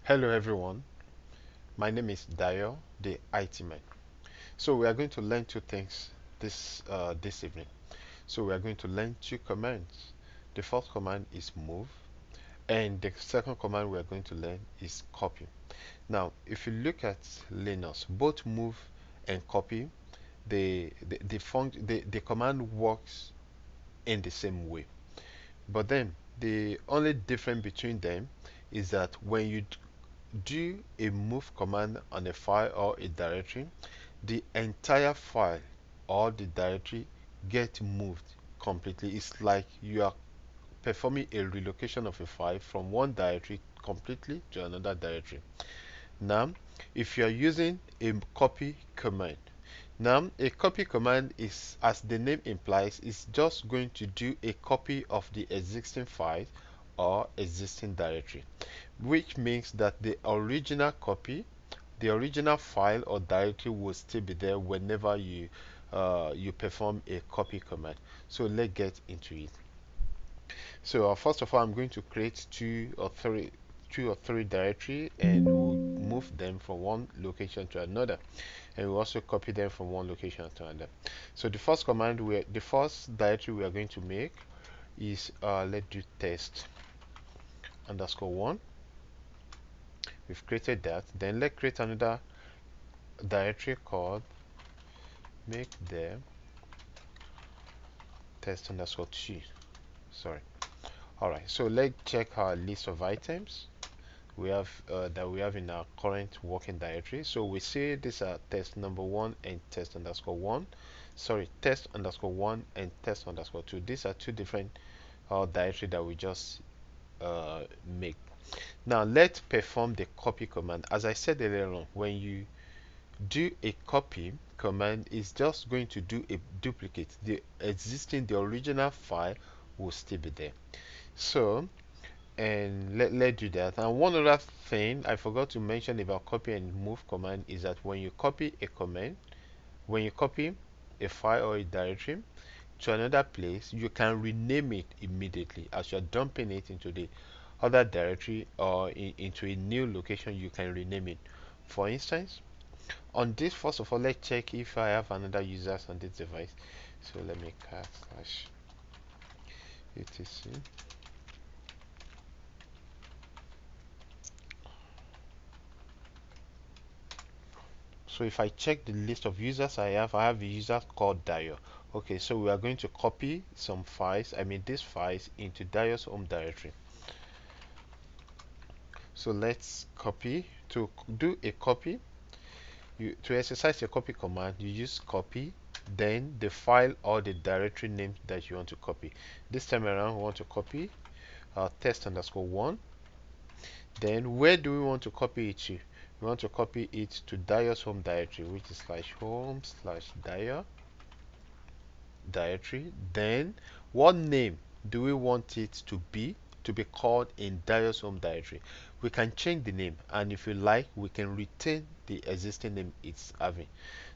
Hello everyone, my name is Dayo, the IT man. So we are going to learn two things this evening. So we are going to learn two commands. The first command is move, and the second command we are going to learn is copy. Now, if you look at Linux, both move and copy, the command works in the same way. But then the only difference between them is that when you do a move command on a file or a directory, the entire file or the directory get moved completely. It's like you are performing a relocation of a file from one directory completely to another directory. Now, if you are using a copy command, now a copy command is, as the name implies, is just going to do a copy of the existing file or existing directory, which means that the original file or directory will still be there whenever you perform a copy command. So let's get into it. So first of all, I'm going to create two or three directory, and we'll move them from one location to another, and we'll also copy them from one location to another. So the first directory we are going to make is let's do test underscore one. We've created that. Then let's create another directory called make them test underscore two. Sorry. All right. So let's check our list of items we have in our current working directory. So we see these are test number one and test underscore one. Sorry, test underscore one and test underscore two. These are two different directory that we just make. Now let's perform the copy command. As I said earlier on, when you do a copy command, is just going to do a duplicate. The original file will still be there. So, and let's do that. And one other thing I forgot to mention about copy and move command is that when you copy a file or a directory to another place, you can rename it immediately as you're dumping it into the other directory or into a new location. You can rename it. For instance, on this, first of all, let's check if I have another users on this device. So let me cat slash etc. So if I check the list of users I have a user called Dio. Okay, so we are going to copy some files, I mean these files, into Dio's home directory. So let's copy. To do a copy, to exercise your copy command, you use copy, then the file or the directory name that you want to copy. This time around, we want to copy test underscore one. Then where do we want to copy it to? We want to copy it to Dio's home directory, which is slash home slash Dio directory. Then what name do we want it to be called in Dio's home directory? We can change the name, and if you like, we can retain the existing name it's having.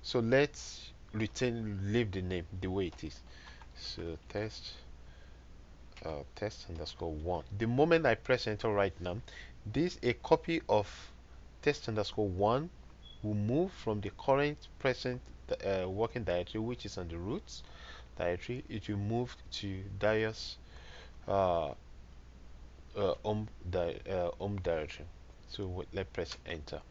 So let's leave the name the way it is. So test underscore one. The moment I press enter right now, this a copy of test underscore one will move from the current present working directory, which is on the roots directory. It will move to Dio's uh, home directory. So let's press enter.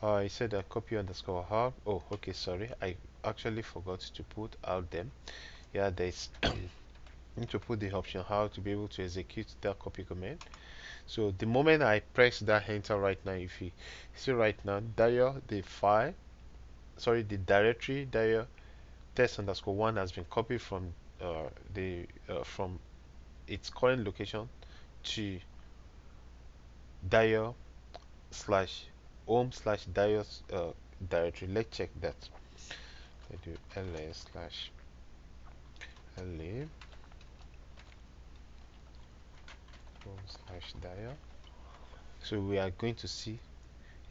I said a copy underscore hub. Oh, okay, sorry. I actually forgot to put out them. Yeah, there's need to put the option how to be able to execute that copy command. So the moment I press that enter right now, if you see right now, Dio, the file, sorry, the directory Dio test underscore one has been copied the from its current location to Dio slash home slash Dio's directory. Let's check that. Let's do ls slash la home slash Dio. So we are going to see.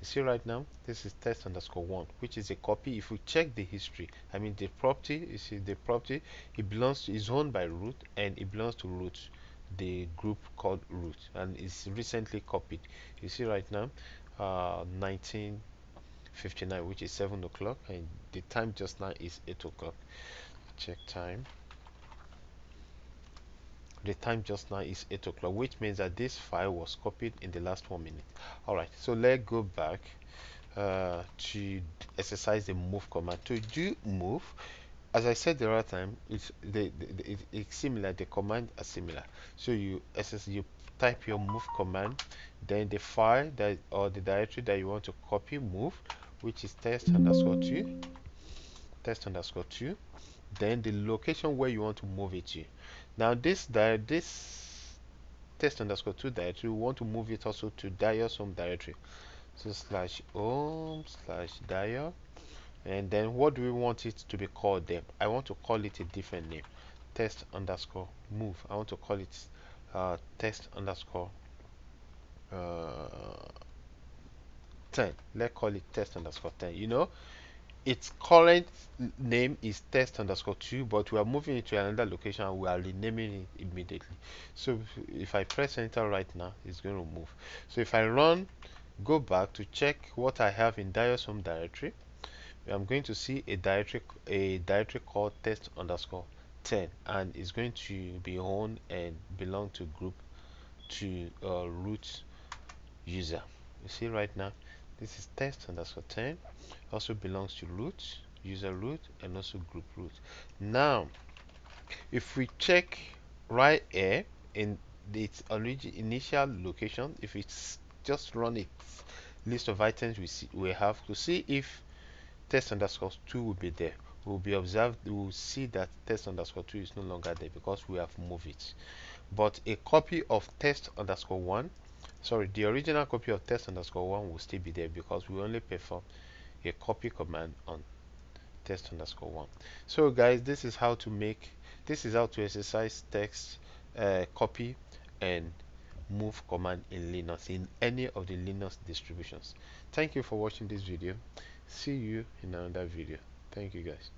You see right now, this is test underscore one, which is a copy. If we check the history, I mean the property, you see the property, it belongs to, is owned by root and it belongs to root. the group called root, and it's recently copied. You see right now 19:59, which is 7 o'clock, and the time just now is 8 o'clock. Check time. The time just now is 8 o'clock, which means that this file was copied in the last 1 minute. All right, so let's go back to exercise the move command. To do move, as I said the other time, it's similar. The command are similar. So you type your move command, then the file that or the directory that you want to copy move, which is test_2, then the location where you want to move it to. Now this test_2 directory, we want to move it also to Dio's home directory. So /home/Dio, and then what do we want it to be called there? I want to call it a different name, test_move. I want to call it test underscore 10. Let's call it test_10. Its current name is test_2, but we are moving it to another location and we are renaming it immediately. So if I press enter right now, it's going to move. So if I go back to check what I have in Dio's home directory, I'm going to see a directory called test_10, and it's going to be owned and belong to group to root user. You see right now, this is test_10, also belongs to root user root and also group root. Now if we check right here in its initial location, if it's just run its list of items, we have to see if test_2 will be there. We'll see that test_2 is no longer there because we have moved it. But a copy of test_1, sorry, the original copy of test_1 will still be there because we only perform a copy command on test_1. So guys, this is how to exercise text copy and move command in Linux, in any of the Linux distributions. Thank you for watching this video. See you in another video. Thank you guys.